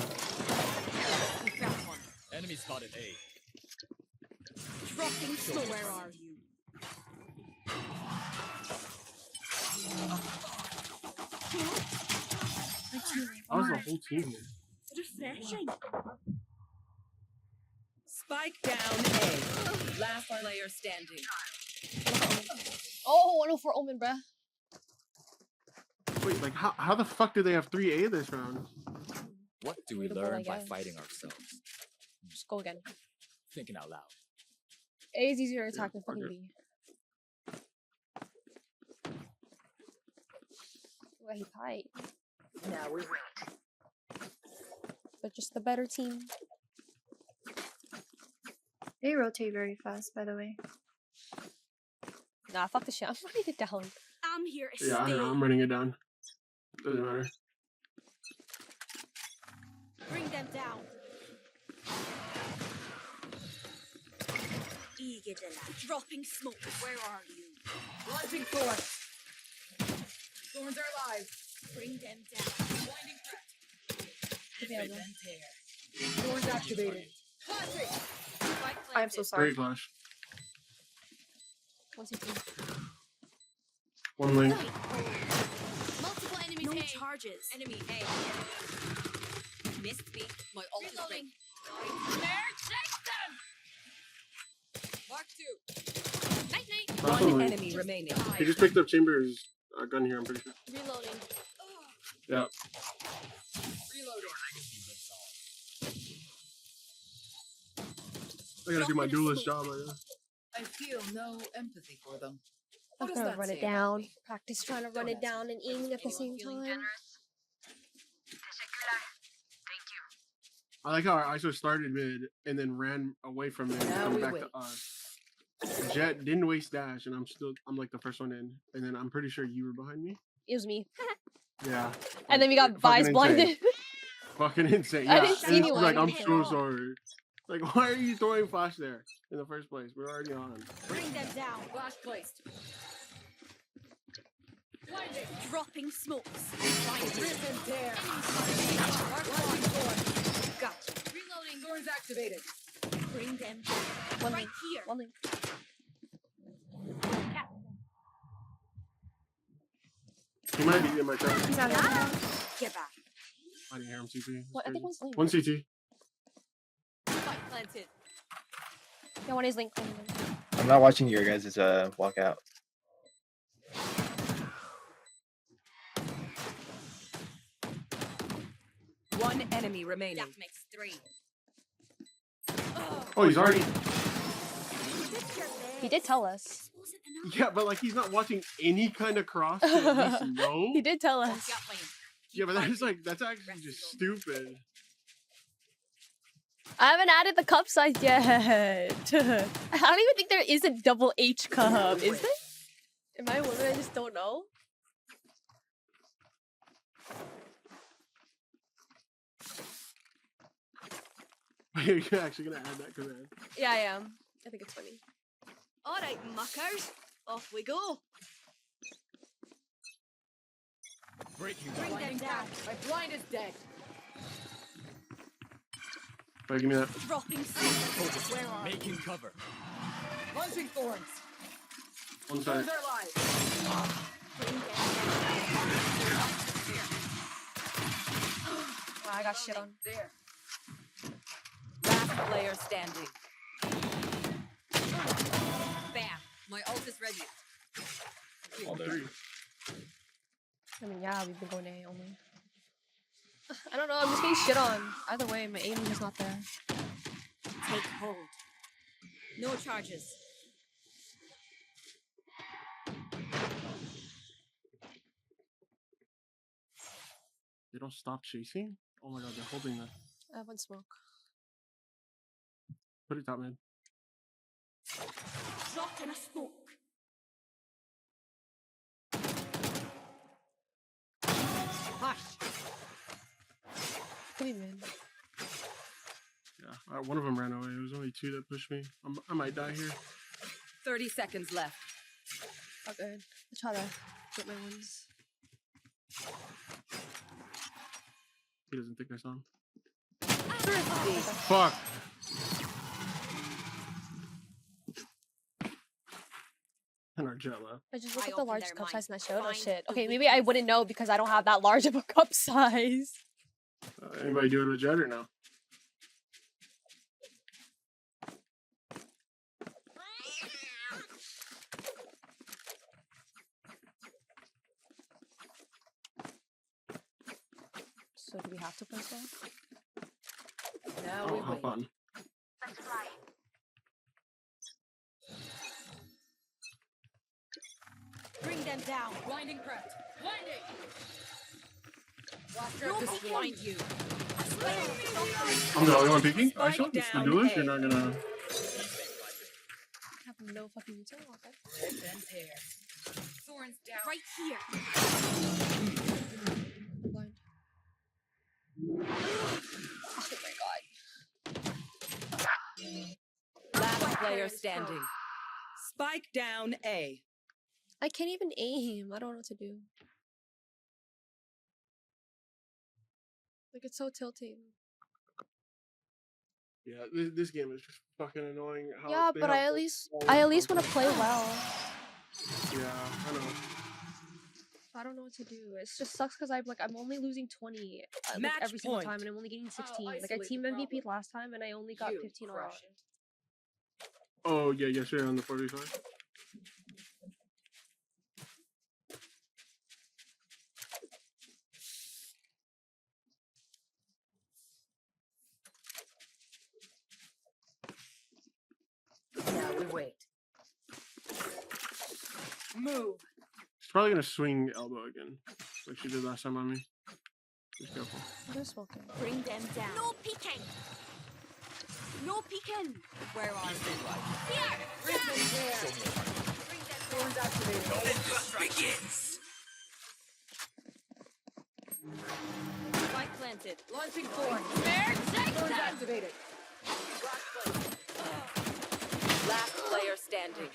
We found one. Enemy spotted A. Dropping smoke. Where are you? That was the whole team. Refreshing. Spike down A. Last player standing. Oh, 104 Omen, bruh. Wait, like how the fuck do they have 3A this round? What do we Readable, learn I by guess. fighting ourselves? Just go again. Thinking out loud. A is easier to attack than fucking fuck B. Well, he tight. Now we wait. But just the better team. They rotate very fast, by the way. Nah, fuck the shit. I'm running it down. I'm here to Yeah, I stay. know, I'm running it down. Doesn't matter. Bring them down. Eagedilla. Dropping smoke. Where are you? Launching thorns. Thorns are live. Bring them down. Blinding crack. Available. Thorns activated. Classic. Spike I'm so planted. sorry. Great flash. 1CT. One link. Multiple enemies. No charges. Enemy A. Missed me. My ult is ready. Mark 2. Night night. That's One only- enemy remaining. He just picked up Chamber's gun here, I'm pretty sure. Reloading. Yeah. Reloading. I gotta do my duelist job right now. I feel no empathy for them. I'm What does gonna that run say it about down. me? Practice trying to run Don't it answer. down and aiming at the same Feeling time. I like how our ISO started mid and then ran away from mid and Now come we back wait. to us. Jet didn't waste dash, and I'm like the first one in, and then I'm pretty sure you were behind me. It was me. Yeah. And then we got Fucking Vice insane. blinded. Fucking insane. I Yeah. didn't see and it's anyone. like I'm Hit so off. sorry. Like, why are you throwing flash there in the first place? We're already on. Bring them down. Flash placed. Blinding. Dropping smokes. Rip and tear. Mark 1. Thorn. Gotcha. Reloading. Thorns activated. Bring them down. One right link. here. One link. He might be in my trap. He's out here. Get back. I didn't hear him CT. What? I think one's link. One CT. Spike planted. Yeah, one is link. I'm not watching your guys' walkout. One enemy remaining. That makes 3. Oh, he's already. He did tell us. This wasn't enough. Yeah, but like he's not watching any kind of cross to at least know. He did tell us. Got lane. Yeah, but that's actually just stupid. I haven't added the cup size yet. I don't even think there is a double H cup, is there? Am I a woman? I just don't know. You're actually gonna add that command. Yeah, I am. I think it's funny. Alright, muckers. Off we go. Breaking Bring them down. My blind is dead. Wait, give me that. Dropping seeds. Where are Making cover. Launching thorns. One side. They're alive. Wow, I got shit on. There. Last player standing. Bam. My ult is ready. All there. Three. I mean, yeah, we've been going A only. I don't know, I'm just getting shit on. Either way, my aim is not there. Take hold. No charges. They don't stop chasing? Oh my god, they're holding that. I have one smoke. Put it top mid. Drop in a smoke. Hush. Could be mid. Yeah, one of them ran away. It was only two that pushed me. I might die here. 30 seconds left. Oh, good. Let's try to get my wins. He doesn't think I saw him. Thrifty. Fuck! And our jet left. I just looked I at the opened largest their cup mind. size and I showed. Oh Find shit. the Okay, maybe I wouldn't know because I don't have that large of a cup size. Anybody do it with jet or no? So do we have to play that? Now Oh, we hop wait. on. Bring them down. Blinding prepped. Blinding. No Just peeking. find you. I'm the only one peeking? I Spike shot this. down Medulas, A. you're not gonna. I have no fucking util. Okay. Then pair. Thorns down. Right here. I'm blind. Oh my god. Last player standing. Spike down A. I can't even aim. I don't know what to do. Like it's so tilting. Yeah, this game is just fucking annoying. How Yeah, they but have I at like least all I the at least want to content. play well. Yeah, I know. I don't know what to do. It just sucks because I'm only losing 20 like Match every single point. time, and I'm only getting 16. Like I isolate team the MVP problem. last time, and I only got You 15 all crush out. it. Oh yeah, yesterday on the 45. Now we wait. Move. She's probably gonna swing elbow again, like she did last time on me. Just careful. They're smoking. Bring them down. No peeking. No peeking. Where are they? Here. Rhythm there. Bring them down. Thorns activated. Spike planted. Launching thorns. Take Thorns that. activated. Last player standing.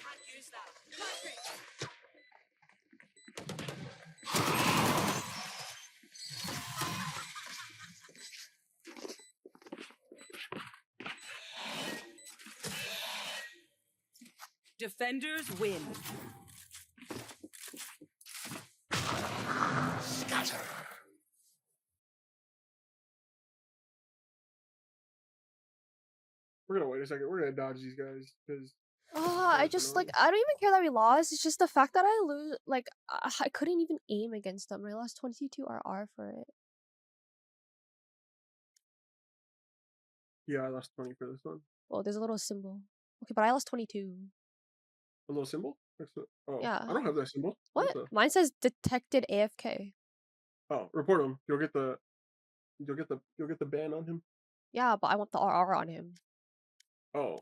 Defenders win. We're gonna wait a second. We're gonna dodge these guys because I just like I don't even care that we lost. It's just the fact that I lose. Like I couldn't even aim against them. I lost 22 RR for it. yeah, I lost 20 for this one. Well, there's a little symbol. Okay, but I lost 22. A little symbol. Oh, Yeah. I don't have that symbol. What? the- Mine says detected AFK. Oh, report him. You'll get the ban on him. Yeah, but I want the RR on him. Oh,